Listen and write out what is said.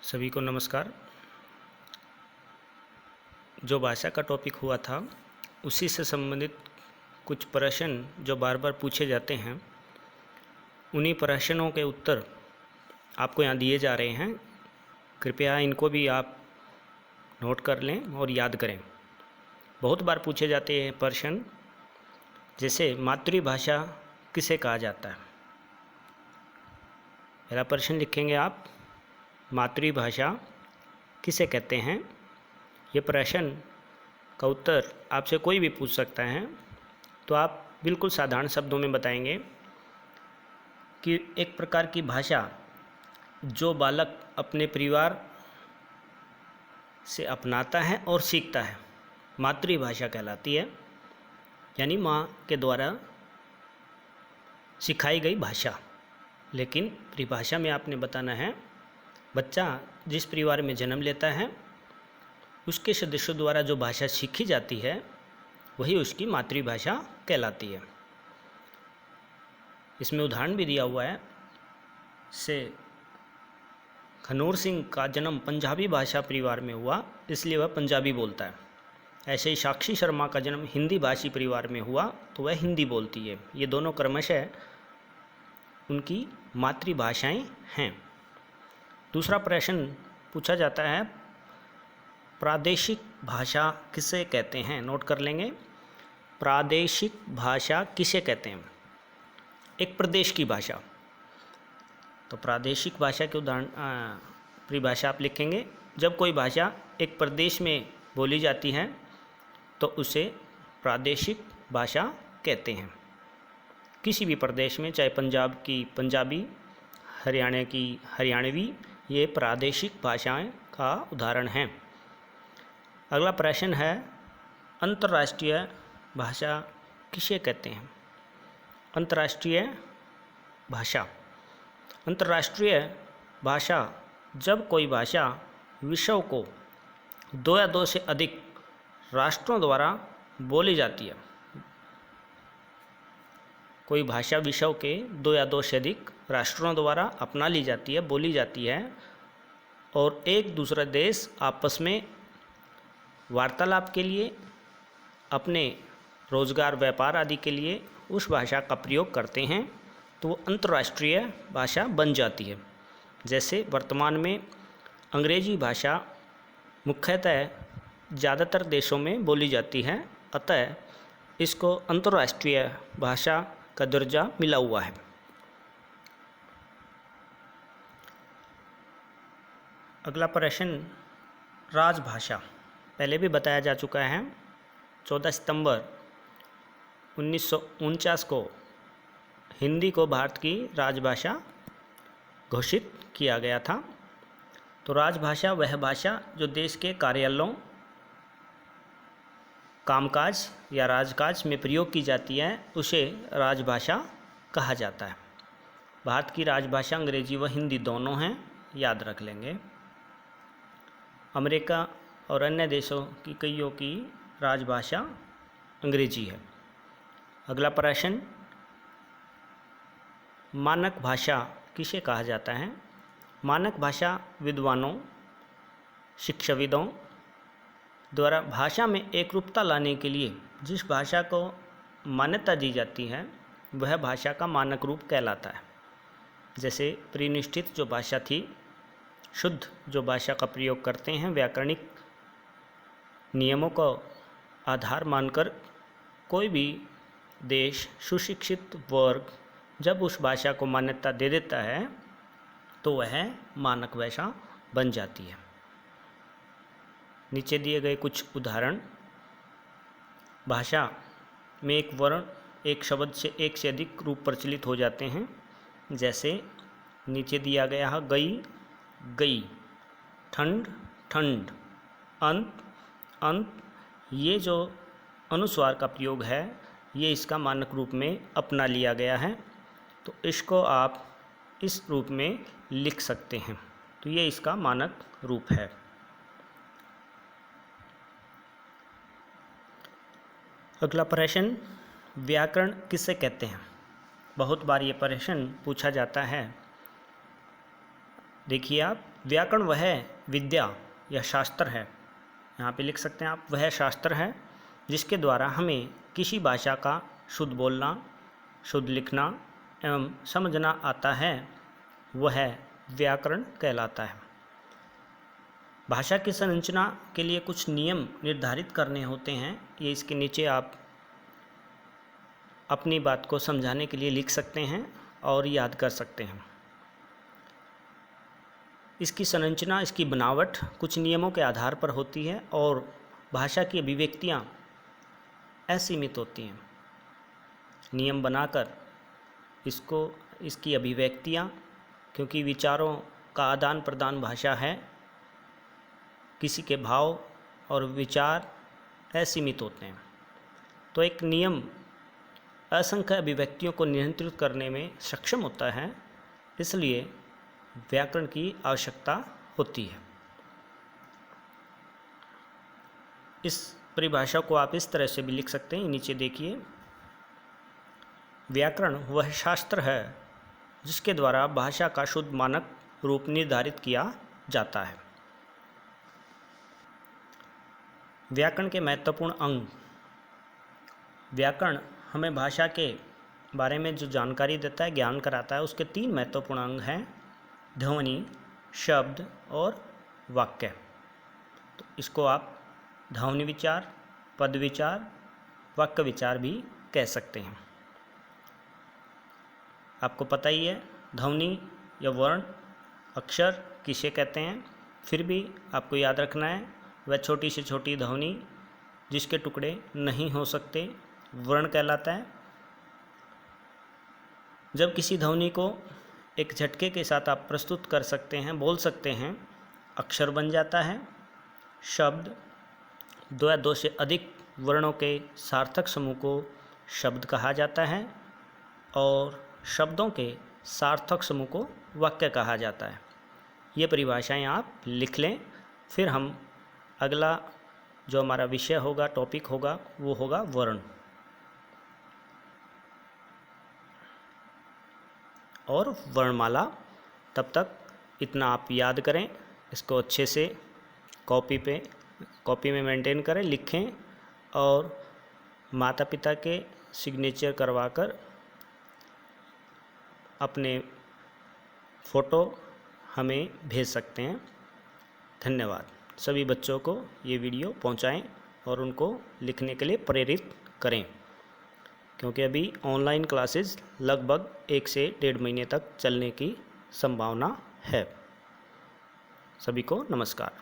सभी को नमस्कार। जो भाषा का टॉपिक हुआ था उसी से संबंधित कुछ प्रश्न जो बार बार पूछे जाते हैं, उन्हीं प्रश्नों के उत्तर आपको यहाँ दिए जा रहे हैं। कृपया इनको भी आप नोट कर लें और याद करें। बहुत बार पूछे जाते हैं प्रश्न, जैसे मातृभाषा किसे कहा जाता है। पहला प्रश्न लिखेंगे आप, मातृभाषा किसे कहते हैं। ये प्रश्न का उत्तर आपसे कोई भी पूछ सकता है, तो आप बिल्कुल साधारण शब्दों में बताएंगे कि एक प्रकार की भाषा जो बालक अपने परिवार से अपनाता है और सीखता है, मातृभाषा कहलाती है। यानी माँ के द्वारा सिखाई गई भाषा। लेकिन परिभाषा में आपने बताना है, बच्चा जिस परिवार में जन्म लेता है उसके सदस्यों द्वारा जो भाषा सीखी जाती है वही उसकी मातृभाषा कहलाती है। इसमें उदाहरण भी दिया हुआ है। से खनौर सिंह का जन्म पंजाबी भाषा परिवार में हुआ, इसलिए वह पंजाबी बोलता है। ऐसे ही साक्षी शर्मा का जन्म हिंदी भाषी परिवार में हुआ, तो वह हिंदी बोलती है। ये दोनों क्रमशः उनकी मातृभाषाएं हैं। दूसरा प्रश्न पूछा जाता है, प्रादेशिक भाषा किसे कहते हैं। नोट कर लेंगे, प्रादेशिक भाषा किसे कहते हैं। एक प्रदेश की भाषा। तो प्रादेशिक भाषा के उदाहरण परिभाषा आप लिखेंगे, जब कोई भाषा एक प्रदेश में बोली जाती है तो उसे प्रादेशिक भाषा कहते हैं। किसी भी प्रदेश में, चाहे पंजाब की पंजाबी, हरियाणा की हरियाणवी, ये प्रादेशिक भाषाएं का उदाहरण हैं। अगला प्रश्न है, अंतर्राष्ट्रीय भाषा किसे कहते हैं। अंतर्राष्ट्रीय भाषा। अंतर्राष्ट्रीय भाषा जब कोई भाषा विश्व को 2 या 2 से अधिक राष्ट्रों द्वारा बोली जाती है। कोई भाषा विश्व के 2 या 2 से अधिक राष्ट्रों द्वारा अपना ली जाती है, बोली जाती है, और एक दूसरा देश आपस में वार्तालाप के लिए, अपने रोज़गार व्यापार आदि के लिए उस भाषा का प्रयोग करते हैं, तो वो अंतर्राष्ट्रीय भाषा बन जाती है। जैसे वर्तमान में अंग्रेजी भाषा मुख्यतः ज़्यादातर देशों में बोली जाती है, अतः इसको अंतर्राष्ट्रीय भाषा का दर्जा मिला हुआ है। अगला प्रश्न, राजभाषा। पहले भी बताया जा चुका है। 14 सितंबर 1949 को हिंदी को भारत की राजभाषा घोषित किया गया था। तो राजभाषा वह भाषा जो देश के कार्यालयों, कामकाज या राजकाज में प्रयोग की जाती है, उसे राजभाषा कहा जाता है। भारत की राजभाषा अंग्रेजी व हिंदी दोनों हैं, याद रख लेंगे। अमेरिका और अन्य देशों की कईयों की राजभाषा अंग्रेजी है। अगला प्रश्न, मानक भाषा किसे कहा जाता है। मानक भाषा विद्वानों, शिक्षाविदों द्वारा भाषा में एकरूपता लाने के लिए जिस भाषा को मान्यता दी जाती है वह भाषा का मानक रूप कहलाता है। जैसे परिनिष्ठित जो भाषा थी, शुद्ध जो भाषा का प्रयोग करते हैं, व्याकरणिक नियमों को आधार मानकर कोई भी देश, सुशिक्षित वर्ग जब उस भाषा को मान्यता दे देता है तो वह मानक भाषा बन जाती है। नीचे दिए गए कुछ उदाहरण, भाषा में एक वर्ण, एक शब्द से एक से अधिक रूप प्रचलित हो जाते हैं। जैसे नीचे दिया गया है, गई गई, ठंड ठंड, अंत अंत। ये जो अनुस्वार का प्रयोग है ये इसका मानक रूप में अपना लिया गया है, तो इसको आप इस रूप में लिख सकते हैं। तो ये इसका मानक रूप है। अगला प्रश्न, व्याकरण किसे कहते हैं। बहुत बार ये प्रश्न पूछा जाता है। देखिए आप, व्याकरण वह विद्या या शास्त्र है, यहाँ पे लिख सकते हैं आप, वह शास्त्र है जिसके द्वारा हमें किसी भाषा का शुद्ध बोलना, शुद्ध लिखना एवं समझना आता है, वह व्याकरण कहलाता है। भाषा की संरचना के लिए कुछ नियम निर्धारित करने होते हैं, ये इसके नीचे आप अपनी बात को समझाने के लिए लिख सकते हैं और याद कर सकते हैं। इसकी संरचना, इसकी बनावट कुछ नियमों के आधार पर होती है और भाषा की अभिव्यक्तियाँ असीमित होती हैं। नियम बनाकर इसकी अभिव्यक्तियाँ, क्योंकि विचारों का आदान प्रदान भाषा है, किसी के भाव और विचार असीमित होते हैं, तो एक नियम असंख्य अभिव्यक्तियों को नियंत्रित करने में सक्षम होता है, इसलिए व्याकरण की आवश्यकता होती है। इस परिभाषा को आप इस तरह से भी लिख सकते हैं, नीचे देखिए, व्याकरण वह शास्त्र है जिसके द्वारा भाषा का शुद्ध मानक रूप निर्धारित किया जाता है। व्याकरण के महत्वपूर्ण अंग। व्याकरण हमें भाषा के बारे में जो जानकारी देता है, ज्ञान कराता है, उसके 3 महत्वपूर्ण अंग हैं, ध्वनि, शब्द और वाक्य। तो इसको आप ध्वनि विचार, पद विचार, वाक्य विचार भी कह सकते हैं। आपको पता ही है ध्वनि या वर्ण, अक्षर किसे कहते हैं, फिर भी आपको याद रखना है वह छोटी से छोटी ध्वनि जिसके टुकड़े नहीं हो सकते वर्ण कहलाता है। जब किसी ध्वनि को एक झटके के साथ आप प्रस्तुत कर सकते हैं, बोल सकते हैं, अक्षर बन जाता है। शब्द 2 या 2 से अधिक वर्णों के सार्थक समूह को शब्द कहा जाता है और शब्दों के सार्थक समूह को वाक्य कहा जाता है। ये परिभाषाएं आप लिख लें, फिर हम अगला जो हमारा विषय होगा, टॉपिक होगा, वो होगा वर्ण और वर्णमाला। तब तक इतना आप याद करें, इसको अच्छे से कॉपी में मेंटेन करें, लिखें और माता पिता के सिग्नेचर करवाकर अपने फ़ोटो हमें भेज सकते हैं। धन्यवाद। सभी बच्चों को ये वीडियो पहुंचाएं और उनको लिखने के लिए प्रेरित करें, क्योंकि अभी ऑनलाइन क्लासेस लगभग 1 से 1.5 महीने तक चलने की संभावना है। सभी को नमस्कार।